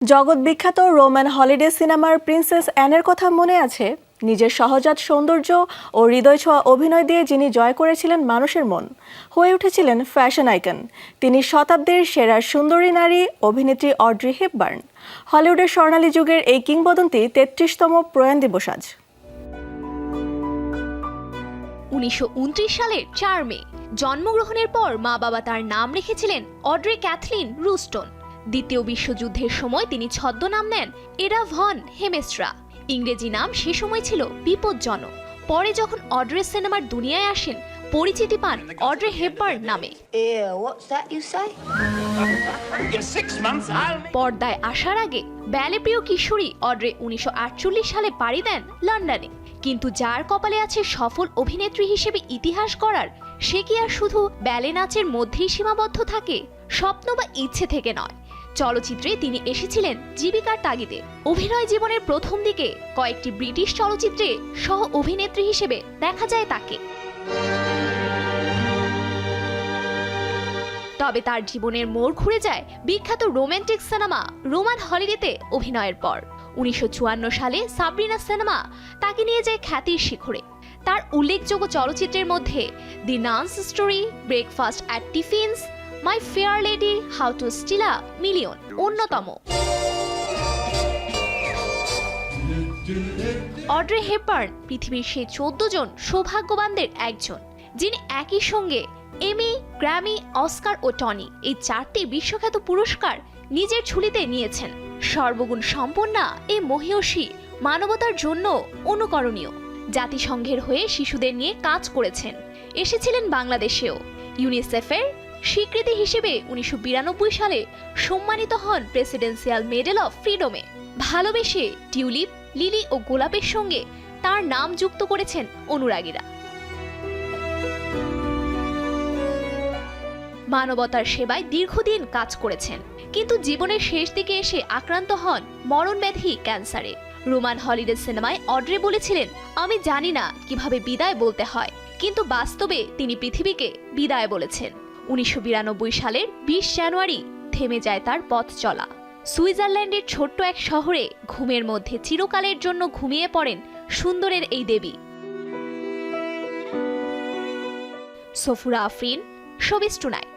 জগৎ বিখ্যাত Roman holiday সিনেমার প্রিন্সেস অ্যানের কথা মনে আছে? নিজের সহজাত সৌন্দর্য ও হৃদয় ছোঁয়া অভিনয় দিয়ে যিনি জয় করেছিলেন মানুষের মন, হয়ে উঠেছিলেন ফ্যাশন আইকন। তিনি শতাব্দীর সেরা সুন্দরী নারী অভিনেত্রী অড্রি হেপবার্ন। হলিউডের স্বর্ণালী যুগের এই কিংবদন্তি ৩৩তম প্রয়াণ দিবস আজ। ১৯২৯ সালের ৪ মে জন্মগ্রহণের পর মা বাবা তার নাম রেখেছিলেন অড্রে ক্যাথলিন রুস্টন। দ্বিতীয় বিশ্বযুদ্ধের সময় তিনি ছদ্মনাম নেন এডা ভন হেমেস্ট্রা। ইংরেজি নাম সে সময় ছিল বিপজ্জনক। পরে যখন অড্রে সিনেমার দুনিয়ায় আসেন, পরিচিতি পান অড্রে হেপবার্ন নামে। পর্দায় আসার আগে ব্যালেপ্রিয় কিশোরী অড্রে ১৯৪৮ সালে পাড়ি দেন লন্ডনে। কিন্তু যার কপালে আছে সফল অভিনেত্রী হিসেবে ইতিহাস গড়ার, সে কি আর শুধু ব্যালে নাচের মধ্যেই সীমাবদ্ধ থাকে? স্বপ্ন বা ইচ্ছে থেকে নয়, চলচ্চিত্রে তিনি এসেছিলেন জীবিকার তাগিদে। অভিনয় জীবনের প্রথম দিকে কয়েকটি ব্রিটিশ চলচ্চিত্রে সহ অভিনেত্রী হিসেবে দেখা যায় তাকে। তবে তার জীবনের মোড় ঘুরে যায় বিখ্যাত রোমান্টিক সিনেমা রোমান হলিডেতে অভিনয়ের পর। ১৯৫৪ সালে সাবরিনা সিনেমা তাকে নিয়ে যায় খ্যাতির শিখরে। তার উল্লেখযোগ্য চলচ্চিত্রের মধ্যে the nun's story, breakfast at Tiffany's, my fair lady, how to steal a million অন্যতম। অড্রে হেপবার্ন পৃথিবীর সেই ১৪ জন সৌভাগ্যবানদের একজন, যিনি একই সঙ্গে এমি, গ্র্যামি, অস্কার ও টনি এই ৪টি বিশ্বখ্যাত পুরস্কার নিজের ঝুলিতে নিয়েছেন। সর্বগুণ সম্পন্না এই মহিয়সী মানবতার জন্য অনুকরণীয়। জাতিসংঘের হয়ে শিশুদের নিয়ে কাজ করেছেন, এসেছিলেন বাংলাদেশেও। ইউনিসেফের স্বীকৃতি হিসেবে ১৯৯২ সালে সম্মানিত হন প্রেসিডেন্সিয়াল মেডেল অফ ফ্রিডমে। ভালোবেসে টিউলিপ, লিলি ও গোলাপের সঙ্গে তার নাম যুক্ত করেছেন অনুরাগীরা। মানবতার সেবায় দীর্ঘদিন কাজ করেছেন, কিন্তু জীবনের শেষ দিকে এসে আক্রান্ত হন মরণব্যাধি ক্যান্সারে। রোমান হলিডে সিনেমায় অড্রে বলেছিলেন, আমি জানি না কিভাবে বিদায় বলতে হয়, কিন্তু বাস্তবে তিনি পৃথিবীকে বিদায় বলেছেন। ১৯৯২ সালের ২০ জানুয়ারি থেমে যায় তার পথ চলা। সুইজারল্যান্ডের ছোট্ট এক শহরে ঘুমের মধ্যে চিরকালের জন্য ঘুমিয়ে পড়েন সুন্দরের এই দেবী। Safura Afrin, showbiz tonight.